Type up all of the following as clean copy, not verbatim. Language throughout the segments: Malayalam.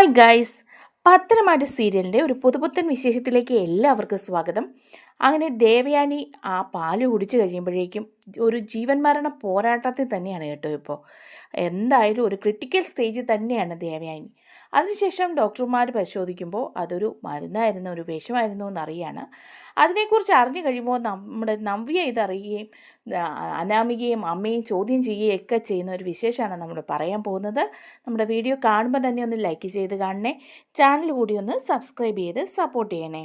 ഹായ് ഗൈസ്, പത്തനംമാറ്റ സീരിയലിൻ്റെ ഒരു പുതുപുത്തൻ വിശേഷത്തിലേക്ക് എല്ലാവർക്കും സ്വാഗതം. അങ്ങനെ ദേവയാനി ആ പാല് കുടിച്ചു കഴിയുമ്പോഴേക്കും ഒരു ജീവൻ മരണ പോരാട്ടത്തിൽ തന്നെയാണ് കേട്ടോ. ഇപ്പോൾ എന്തായാലും ഒരു ക്രിട്ടിക്കൽ സ്റ്റേജിൽ തന്നെയാണ് ദേവയാനി. അതിനുശേഷം ഡോക്ടർമാർ പരിശോധിക്കുമ്പോൾ അതൊരു മരുന്നായിരുന്നു, ഒരു വിഷമായിരുന്നു എന്നറിയാണ്. അതിനെക്കുറിച്ച് അറിഞ്ഞു കഴിയുമ്പോൾ നമ്മുടെ നവ്യ ഇതറിയുകയും അനാമികയും അമ്മയും ചോദ്യം ചെയ്യുകയും ഒക്കെ ചെയ്യുന്ന ഒരു വിശേഷമാണ് നമ്മൾ പറയാൻ പോകുന്നത്. നമ്മുടെ വീഡിയോ കാണുമ്പോൾ തന്നെ ഒന്ന് ലൈക്ക് ചെയ്ത് കാണണേ, ചാനൽ കൂടി ഒന്ന് സബ്സ്ക്രൈബ് ചെയ്ത് സപ്പോർട്ട് ചെയ്യണേ.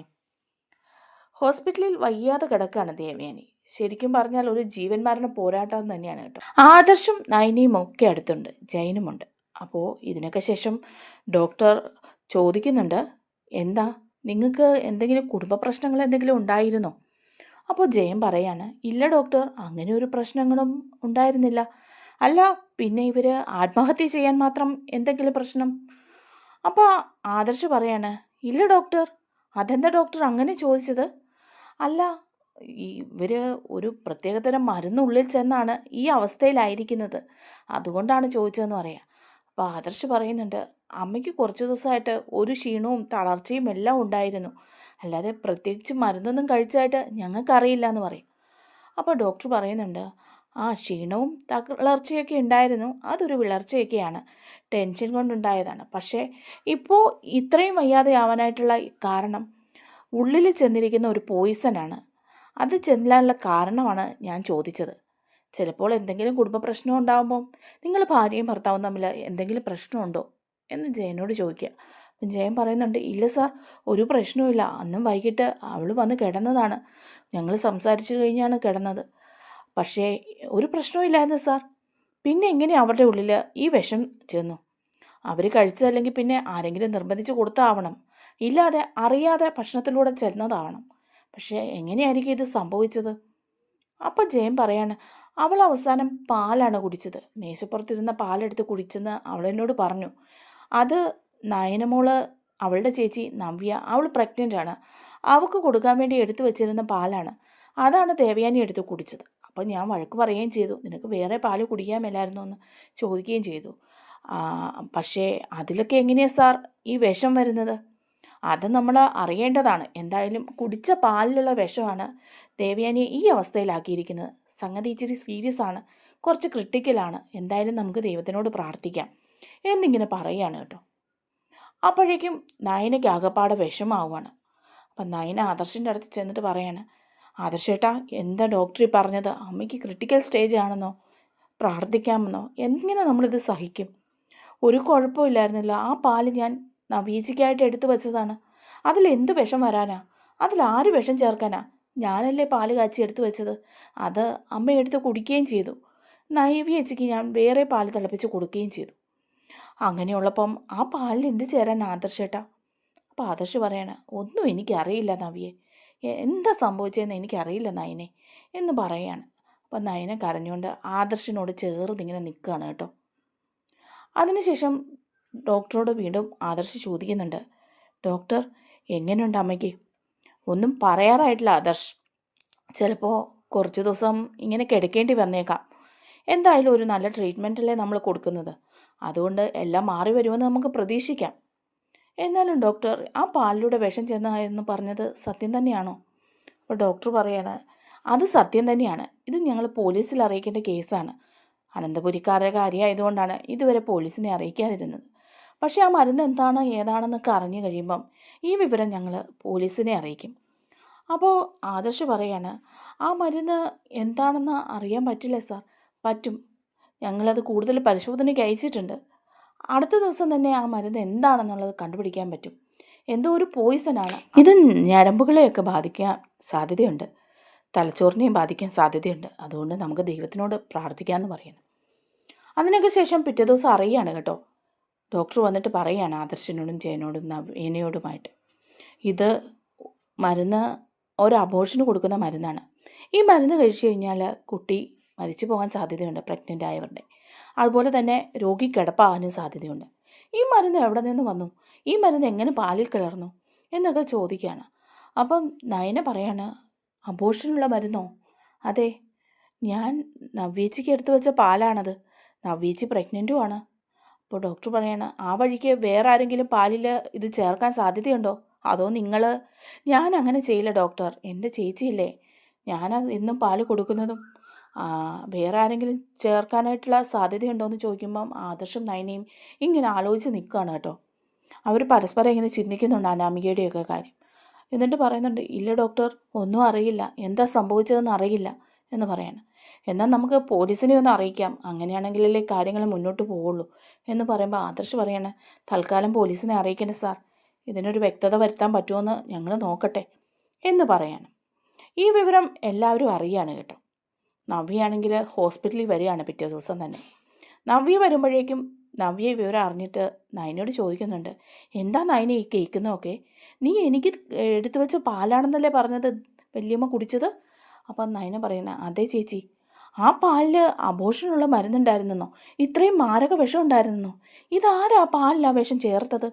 ഹോസ്പിറ്റലിൽ വയ്യാതെ കിടക്കുകയാണ് ദേവയാനി. ശരിക്കും പറഞ്ഞാൽ ഒരു ജീവൻ മരണ പോരാട്ടം തന്നെയാണ് കേട്ടോ. ആദർശും നയനിയും ഒക്കെ അടുത്തുണ്ട്, ജയനുമുണ്ട്. അപ്പോൾ ഇതിനൊക്കെ ശേഷം ഡോക്ടർ ചോദിക്കുന്നുണ്ട്, എന്താ നിങ്ങൾക്ക് എന്തെങ്കിലും കുടുംബ പ്രശ്നങ്ങൾ എന്തെങ്കിലും ഉണ്ടായിരുന്നോ? അപ്പോൾ ജയൻ പറയാണ്, ഇല്ല ഡോക്ടർ, അങ്ങനെ ഒരു പ്രശ്നങ്ങളും ഉണ്ടായിരുന്നില്ല. അല്ല പിന്നെ ഇവർ ആത്മഹത്യ ചെയ്യാൻ മാത്രം എന്തെങ്കിലും പ്രശ്നം? അപ്പോൾ ആദർശ് പറയാണ്, ഇല്ല ഡോക്ടർ. അതെന്താ ഡോക്ടർ അങ്ങനെ ചോദിച്ചത്? അല്ല ഇവർ ഒരു പ്രത്യേകതരം മരുന്നുള്ളിൽ ചെന്നാണ് ഈ അവസ്ഥയിലായിരിക്കുന്നത്, അതുകൊണ്ടാണ് ചോദിച്ചതെന്ന് പറയാം. അപ്പോൾ ആദർശ് പറയുന്നുണ്ട്, അമ്മയ്ക്ക് കുറച്ച് ദിവസമായിട്ട് ഒരു ക്ഷീണവും തളർച്ചയും എല്ലാം ഉണ്ടായിരുന്നു, അല്ലാതെ പ്രത്യേകിച്ച് മരുന്നൊന്നും കഴിച്ചതായിട്ട് ഞങ്ങൾക്കറിയില്ല എന്ന് പറയും. അപ്പോൾ ഡോക്ടർ പറയുന്നുണ്ട്, ആ ക്ഷീണവും തളർച്ചയൊക്കെ ഉണ്ടായിരുന്നു, അതൊരു വിളർച്ചയൊക്കെയാണ്, ടെൻഷൻ കൊണ്ടുണ്ടായതാണ്. പക്ഷേ ഇപ്പോൾ ഇത്രയും വയ്യാതെ ആവാനായിട്ടുള്ള കാരണം ഉള്ളിൽ ചെന്നിരിക്കുന്ന ഒരു പോയിസനാണ്. അത് ചെല്ലാനുള്ള കാരണമാണ് ഞാൻ ചോദിച്ചത്. ചിലപ്പോൾ എന്തെങ്കിലും കുടുംബ പ്രശ്നം ഉണ്ടാകുമ്പോൾ നിങ്ങൾ ഭാര്യയും ഭർത്താവും തമ്മിൽ എന്തെങ്കിലും പ്രശ്നമുണ്ടോ എന്ന് ജയനോട് ചോദിക്കുക. അപ്പം ജയൻ പറയുന്നുണ്ട്, ഇല്ല സാർ, ഒരു പ്രശ്നവുമില്ല. അന്നും വൈകിട്ട് അവൾ വന്ന് കിടന്നതാണ്, ഞങ്ങൾ സംസാരിച്ചു കഴിഞ്ഞാണ് കിടന്നത്. പക്ഷേ ഒരു പ്രശ്നവുമില്ലായിരുന്നു സാർ. പിന്നെ എങ്ങനെ അവരുടെ ഉള്ളിൽ ഈ വിഷം ചെന്നു? അവർ കഴിച്ചതല്ലെങ്കിൽ പിന്നെ ആരെങ്കിലും നിർബന്ധിച്ച് കൊടുത്താവണം, ഇല്ലാതെ അറിയാതെ ഭക്ഷണത്തിലൂടെ ചെന്നതാവണം. പക്ഷേ എങ്ങനെയായിരിക്കും ഇത് സംഭവിച്ചത്? അപ്പം ജയൻ പറയാണ്, അവൾ അവസാനം പാലാണ് കുടിച്ചത്, മേശപ്പുറത്തിരുന്ന പാലെടുത്ത് കുടിച്ചെന്ന് അവളെന്നോട് പറഞ്ഞു. അത് നയനമോള്, അവളുടെ ചേച്ചി നവ്യ, അവൾ പ്രഗ്നൻ്റാണ്, അവൾക്ക് കൊടുക്കാൻ വേണ്ടി എടുത്തു വെച്ചിരുന്ന പാലാണ്. അതാണ് ദേവയാനി എടുത്ത് കുടിച്ചത്. അപ്പം ഞാൻ വഴക്ക് പറയുകയും ചെയ്തു, നിനക്ക് വേറെ പാല് കുടിക്കാൻ മേലായിരുന്നു എന്ന് ചോദിക്കുകയും ചെയ്തു. പക്ഷേ അതിലൊക്കെ എങ്ങനെയാണ് സാർ ഈ വിഷം വരുന്നത്? അത് നമ്മൾ അറിയേണ്ടതാണ്. എന്തായാലും കുടിച്ച പാലിലുള്ള വിഷമാണ് ദേവയാനിയെ ഈ അവസ്ഥയിലാക്കിയിരിക്കുന്നത്. സംഗതി ഇച്ചിരി സീരിയസ് ആണ്, കുറച്ച് ക്രിട്ടിക്കലാണ്. എന്തായാലും നമുക്ക് ദൈവത്തിനോട് പ്രാർത്ഥിക്കാം എന്നിങ്ങനെ പറയുകയാണ് കേട്ടോ. അപ്പോഴേക്കും നയനയ്ക്ക് ആകപ്പാടെ വിഷമാവുകയാണ്. അപ്പം നയന ആദർശിൻ്റെ അടുത്ത് ചെന്നിട്ട് പറയാണ്, ആദർശേട്ടാ, എന്താ ഡോക്ടർ പറഞ്ഞത്? അമ്മയ്ക്ക് ക്രിട്ടിക്കൽ സ്റ്റേജ് ആണെന്നോ, പ്രാർത്ഥിക്കാമെന്നോ? എങ്ങനെ നമ്മളിത് സഹിക്കും? ഒരു കുഴപ്പമില്ലായിരുന്നില്ല, ആ പാല് ഞാൻ നവീജിക്കായിട്ട് എടുത്തു വെച്ചതാണ്, അതിലെന്ത് വിഷം വരാനാ? അതിലാര് വിഷം ചേർക്കാനാ? ഞാനല്ലേ പാല് കാച്ചി എടുത്തു വെച്ചത്, അത് അമ്മ എടുത്ത് കുടിക്കുകയും ചെയ്തു. നൈവേച്ചിക്ക് ഞാൻ വേറെ പാല് തിളപ്പിച്ച് കൊടുക്കുകയും ചെയ്തു. അങ്ങനെയുള്ളപ്പം ആ പാലിൽ എന്ത് ചേരാൻ ആദർശേട്ടാ? അപ്പോൾ ആദർശ് പറയാണ്, ഒന്നും എനിക്കറിയില്ല നവ്യെ, എന്താ സംഭവിച്ചതെന്ന് എനിക്കറിയില്ല നയനെ എന്ന് പറയാണ്. അപ്പം നയനെ കരഞ്ഞുകൊണ്ട് ആദർശിനോട് ചേർന്നിങ്ങനെ നിൽക്കുകയാണ് കേട്ടോ. അതിനുശേഷം ഡോക്ടറോട് വീണ്ടും ആദർശ് ചോദിക്കുന്നുണ്ട്, ഡോക്ടർ എങ്ങനെയുണ്ട് അമ്മയ്ക്ക്? ഒന്നും പറയാറായിട്ടില്ല ആദർശ്, ചിലപ്പോൾ കുറച്ച് ദിവസം ഇങ്ങനെ കിടക്കേണ്ടി വന്നേക്കാം. എന്തായാലും ഒരു നല്ല ട്രീറ്റ്മെൻറ്റല്ലേ നമ്മൾ കൊടുക്കുന്നത്, അതുകൊണ്ട് എല്ലാം മാറി വരുമെന്ന് നമുക്ക് പ്രതീക്ഷിക്കാം. എന്നാലും ഡോക്ടർ, ആ പാലിലൂടെ വിഷം ചെന്നതെന്ന് പറഞ്ഞത് സത്യം തന്നെയാണോ? അപ്പോൾ ഡോക്ടർ പറയാണ്, അത് സത്യം തന്നെയാണ്, ഇത് ഞങ്ങൾ പോലീസിൽ അറിയിക്കേണ്ട കേസാണ്. അനന്തപുരിക്കാരുടെ കാര്യമായതുകൊണ്ടാണ് ഇതുവരെ പോലീസിനെ അറിയിക്കാതിരുന്നത്. പക്ഷേ ആ മരുന്ന് എന്താണ് ഏതാണെന്നൊക്കെ അറിഞ്ഞു കഴിയുമ്പം ഈ വിവരം ഞങ്ങൾ പോലീസിനെ അറിയിക്കും. അപ്പോൾ ആദർശ് പറയാണ്, ആ മരുന്ന് എന്താണെന്ന് അറിയാൻ പറ്റില്ല സാർ. പറ്റും, ഞങ്ങളത് കൂടുതൽ പരിശോധനയ്ക്ക് അയച്ചിട്ടുണ്ട്. അടുത്ത ദിവസം തന്നെ ആ മരുന്ന് എന്താണെന്നുള്ളത് കണ്ടുപിടിക്കാൻ പറ്റും. എന്തോ ഒരു പോയിസനാണ്, ഇത് ഞരമ്പുകളെയൊക്കെ ബാധിക്കാൻ സാധ്യതയുണ്ട്, തലച്ചോറിനെയും ബാധിക്കാൻ സാധ്യതയുണ്ട്. അതുകൊണ്ട് നമുക്ക് ദൈവത്തിനോട് പ്രാർത്ഥിക്കാമെന്ന് പറയണം. അതിനൊക്കെ ശേഷം പിറ്റേ ദിവസം അറിയാണ് കേട്ടോ, ഡോക്ടർ വന്നിട്ട് പറയുകയാണ് ആദർശനോടും ജയനോടും നവ്യനയോടുമായിട്ട്, ഇത് മരുന്ന് ഒരു അബോർഷന് കൊടുക്കുന്ന മരുന്നാണ്. ഈ മരുന്ന് കഴിച്ചു കഴിഞ്ഞാൽ കുട്ടി മരിച്ചു പോകാൻ സാധ്യതയുണ്ട്, പ്രഗ്നൻ്റ് ആയവരുടെ. അതുപോലെ തന്നെ രോഗി കിടപ്പാകാനും സാധ്യതയുണ്ട്. ഈ മരുന്ന് എവിടെ നിന്ന് വന്നു? ഈ മരുന്ന് എങ്ങനെ പാലിൽ കലർന്നു എന്നൊക്കെ ചോദിക്കുകയാണ്. അപ്പം നയന പറയാണ്, അബോർഷനുള്ള മരുന്നോ? അതെ, ഞാൻ നവ്യേച്ചിക്ക് എടുത്തു വെച്ച പാലാണത്, നവ്യേച്ചി പ്രഗ്നൻറ്റുമാണ്. അപ്പോൾ ഡോക്ടർ പറയാണ്, ആ വഴിക്ക് വേറെ ആരെങ്കിലും പാലിൽ ഇത് ചേർക്കാൻ സാധ്യതയുണ്ടോ? അതോ നിങ്ങൾ? ഞാൻ അങ്ങനെ ചെയ്യില്ല ഡോക്ടർ, എൻ്റെ ചേച്ചിയില്ലേ, ഞാൻ എന്നും പാല് കൊടുക്കുന്നതും വേറെ ആരെങ്കിലും ചേർക്കാനായിട്ടുള്ള സാധ്യതയുണ്ടോ എന്ന് ചോദിക്കുമ്പം ആദർശം നയനയും ഇങ്ങനെ ആലോചിച്ച് നിൽക്കുകയാണ് കേട്ടോ. അവർ പരസ്പരം ഇങ്ങനെ ചിന്തിക്കുന്നുണ്ട് അനാമികയുടെയൊക്കെ കാര്യം. എന്നിട്ട് പറയുന്നുണ്ട്, ഇല്ല ഡോക്ടർ, ഒന്നും അറിയില്ല, എന്താ സംഭവിച്ചതെന്ന് അറിയില്ല എന്ന് പറയാണ്. എന്നാൽ നമുക്ക് പോലീസിനെ ഒന്ന് അറിയിക്കാം, അങ്ങനെയാണെങ്കിലല്ലേ കാര്യങ്ങൾ മുന്നോട്ട് പോവുള്ളൂ എന്ന് പറയുമ്പോൾ ആദർശ് പറയാണ്, തൽക്കാലം പോലീസിനെ അറിയിക്കണേ സാർ, ഇതിനൊരു വ്യക്തത വരുത്താൻ പറ്റുമെന്ന് ഞങ്ങൾ നോക്കട്ടെ എന്ന് പറയാണ്. ഈ വിവരം എല്ലാവരും അറിയാണ് കേട്ടോ. നവ്യയാണെങ്കിൽ ഹോസ്പിറ്റലിൽ വരികയാണ് പിറ്റേ ദിവസം തന്നെ. നവ്യ വരുമ്പോഴേക്കും നവ്യ വിവരം അറിഞ്ഞിട്ട് നയനോട് ചോദിക്കുന്നുണ്ട്, എന്താ നയന ഈ കേൾക്കുന്നതൊക്കെ? നീ എനിക്ക് എടുത്തു വെച്ച പാലാണെന്നല്ലേ പറഞ്ഞത് വല്യമ്മ കുടിച്ചത്? അപ്പം നയന പറയുന്ന, അതെ ചേച്ചി, ആ പാലിൽ അബോഷനുള്ള മരുന്നുണ്ടായിരുന്നെന്നോ, ഇത്രയും മാരക വിഷം ഉണ്ടായിരുന്നെന്നോ? ഇതാരാ പാലിൽ ആ വിഷം ചേർത്തത്?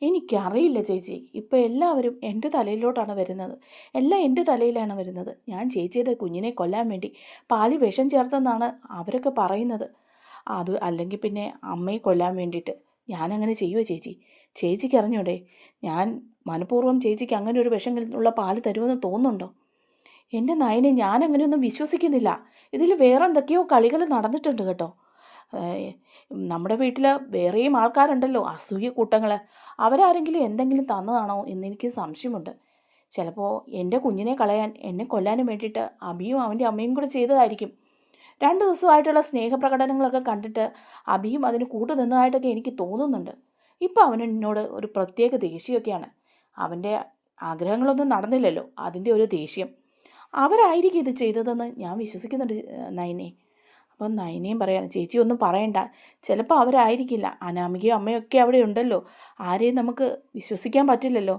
എനിക്കറിയില്ല ചേച്ചി, ഇപ്പോൾ എല്ലാവരും എൻ്റെ തലയിലോട്ടാണ് വരുന്നത്, എല്ലാം എൻ്റെ തലയിലാണ് വരുന്നത്. ഞാൻ ചേച്ചിയുടെ കുഞ്ഞിനെ കൊല്ലാൻ വേണ്ടി പാലിൽ വിഷം ചേർത്തെന്നാണ് അവരൊക്കെ പറയുന്നത്. അത് അല്ലെങ്കിൽ പിന്നെ അമ്മയെ കൊല്ലാൻ വേണ്ടിയിട്ട് ഞാനങ്ങനെ ചെയ്യുമോ ചേച്ചി? ചേച്ചിക്ക് അറിഞ്ഞൂടെ, ഞാൻ മനഃപൂർവ്വം ചേച്ചിക്ക് അങ്ങനെ ഒരു വിഷം ഉള്ള പാല് തരുമെന്ന് തോന്നുന്നുണ്ടോ? എൻ്റെ നയനെ, ഞാൻ അങ്ങനെയൊന്നും വിശ്വസിക്കുന്നില്ല. ഇതിൽ വേറെ എന്തൊക്കെയോ കളികൾ നടന്നിട്ടുണ്ട് കേട്ടോ. നമ്മുടെ വീട്ടിൽ വേറെയും ആൾക്കാരുണ്ടല്ലോ, അസൂയ കൂട്ടങ്ങൾ. അവരാരെങ്കിലും എന്തെങ്കിലും തന്നതാണോ എന്നെനിക്ക് സംശയമുണ്ട്. ചിലപ്പോൾ എൻ്റെ കുഞ്ഞിനെ കളയാൻ, എന്നെ കൊല്ലാനും വേണ്ടിയിട്ട് അബിയും അവൻ്റെ അമ്മയും കൂടെ ചെയ്തതായിരിക്കും. 2 ദിവസമായിട്ടുള്ള സ്നേഹപ്രകടനങ്ങളൊക്കെ കണ്ടിട്ട് അബിയും അതിന് കൂട്ടു നിന്നതായിട്ടൊക്കെ എനിക്ക് തോന്നുന്നുണ്ട്. ഇപ്പോൾ അവന് എന്നോട് ഒരു പ്രത്യേക ദേഷ്യമൊക്കെയാണ്. അവൻ്റെ ആഗ്രഹങ്ങളൊന്നും നടന്നില്ലല്ലോ, അതിൻ്റെ ഒരു ദേഷ്യം. അവരായിരിക്കും ഇത് ചെയ്തതെന്ന് ഞാൻ വിശ്വസിക്കുന്നുണ്ട് നയനെ. അപ്പം നയനയും പറയാണ്, ചേച്ചി ഒന്നും പറയണ്ട, ചിലപ്പോൾ അവരായിരിക്കില്ല, അനാമികയും അമ്മയൊക്കെ അവിടെ ഉണ്ടല്ലോ, ആരെയും നമുക്ക് വിശ്വസിക്കാൻ പറ്റില്ലല്ലോ.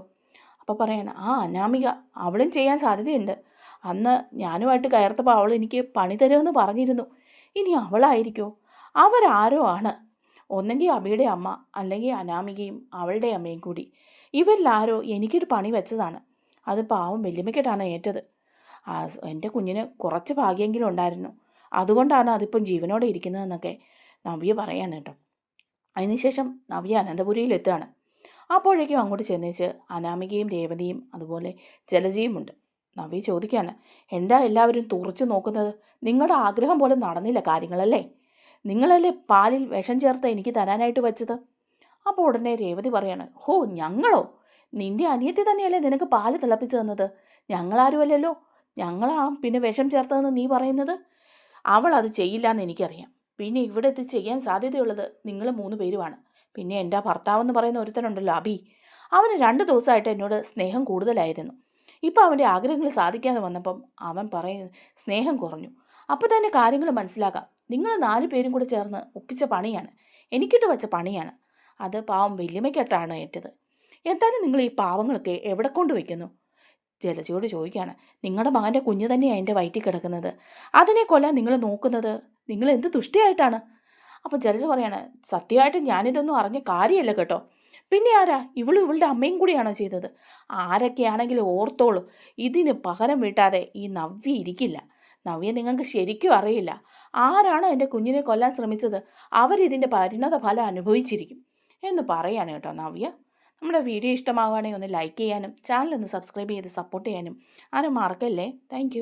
അപ്പോൾ പറയാണ്, ആ അനാമിക, അവളും ചെയ്യാൻ സാധ്യതയുണ്ട്. അന്ന് ഞാനുമായിട്ട് കയർത്തപ്പോൾ അവൾ എനിക്ക് പണി തരുമെന്ന് പറഞ്ഞിരുന്നു. ഇനി അവളായിരിക്കോ? അവരാരോ ആണ്. ഒന്നെങ്കിൽ അബിയുടെ അമ്മ, അല്ലെങ്കിൽ അനാമികയും അവളുടെ അമ്മയും കൂടി. ഇവരിലാരോ എനിക്കൊരു പണി വെച്ചതാണ്. അത് പാവം വല്യമ്മയ്ക്കിട്ടാണ് ഏറ്റത്. എൻ്റെ കുഞ്ഞിന് കുറച്ച് ഭാഗ്യമെങ്കിലും ഉണ്ടായിരുന്നു, അതുകൊണ്ടാണ് അതിപ്പം ജീവനോടെ ഇരിക്കുന്നതെന്നൊക്കെ നവ്യ പറയാണ് കേട്ടോ. അതിനുശേഷം നവ്യ അനന്തപുരിയിലെത്തുകയാണ്. അപ്പോഴേക്കും അങ്ങോട്ട് ചെന്നേച്ച് അനാമികയും രേവതിയും അതുപോലെ ജലജയും ഉണ്ട്. നവ്യ ചോദിക്കുകയാണ്, എന്താ എല്ലാവരും തുറച്ചു നോക്കുന്നത്? നിങ്ങളുടെ ആഗ്രഹം പോലെ നടന്നില്ല കാര്യങ്ങളല്ലേ? നിങ്ങളല്ലേ പാലിൽ വിഷം ചേർത്ത് എനിക്ക് തരാനായിട്ട് വെച്ചത്? അപ്പോൾ ഉടനെ രേവതി പറയാണ്, ഹോ, ഞങ്ങളോ? നിൻ്റെ അനിയത്തി തന്നെയല്ലേ നിനക്ക് പാല് തിളപ്പിച്ച് തന്നത്, ഞങ്ങളാരുമല്ലല്ലോ. ഞങ്ങളാ പിന്നെ വിഷം ചേർത്തതെന്ന് നീ പറയുന്നത്? അവൾ അത് ചെയ്യില്ല എന്ന് എനിക്കറിയാം. പിന്നെ ഇവിടെ ഇത് ചെയ്യാൻ സാധ്യതയുള്ളത് നിങ്ങൾ 3 പേരുമാണ്. പിന്നെ എൻ്റെ ഭർത്താവെന്ന് പറയുന്ന ഒരുത്തനുണ്ടല്ലോ, അബി, അവന് 2 ദിവസമായിട്ട് എന്നോട് സ്നേഹം കൂടുതലായിരുന്നു. ഇപ്പോൾ അവൻ്റെ ആഗ്രഹങ്ങൾ സാധിക്കാതെ വന്നപ്പം അവൻ പറയുന്നത് സ്നേഹം കുറഞ്ഞു. അപ്പോൾ തന്നെ കാര്യങ്ങൾ മനസ്സിലാക്കാം. നിങ്ങൾ 4 പേരും കൂടെ ചേർന്ന് ഒപ്പിച്ച പണിയാണ്, എനിക്കിട്ട് വെച്ച പണിയാണ്. അത് പാവം വല്യമ്മയ്ക്കിട്ടാണ് ഏറ്റത്. എന്തായാലും നിങ്ങൾ ഈ പാവങ്ങളൊക്കെ എവിടെ കൊണ്ട് വയ്ക്കുന്നു? ജലജയോട് ചോദിക്കുകയാണ്, നിങ്ങളുടെ മകൻ്റെ കുഞ്ഞ് തന്നെയാണ് എൻ്റെ വയറ്റിൽ കിടക്കുന്നത്, അതിനെ കൊല്ലാൻ നിങ്ങൾ നോക്കുന്നത്, നിങ്ങൾ എന്ത് ദുഷ്ടിയായിട്ടാണ്? അപ്പോൾ ജലജ പറയാണ്, സത്യമായിട്ട് ഞാനിതൊന്നും അറിഞ്ഞ കാര്യമല്ല കേട്ടോ. പിന്നെ ആരാ? ഇവളുടെ അമ്മയും കൂടിയാണോ ചെയ്തത്? ആരൊക്കെയാണെങ്കിലും ഓർത്തോളൂ, ഇതിന് പകരം വീട്ടാതെ ഈ നവ്യ ഇരിക്കില്ല. നവ്യ നിങ്ങൾക്ക് ശരിക്കും അറിയില്ല. ആരാണോ എൻ്റെ കുഞ്ഞിനെ കൊല്ലാൻ ശ്രമിച്ചത്, അവരിതിൻ്റെ പരിണത ഫലം അനുഭവിച്ചിരിക്കും എന്ന് പറയാണ് കേട്ടോ നവ്യ. നമ്മുടെ വീഡിയോ ഇഷ്ടമാവുകയാണെങ്കിൽ ഒന്ന് ലൈക്ക് ചെയ്യാനും ചാനൽ ഒന്ന് സബ്സ്ക്രൈബ് ചെയ്ത് സപ്പോർട്ട് ചെയ്യാനും ആരും മറക്കല്ലേ. താങ്ക്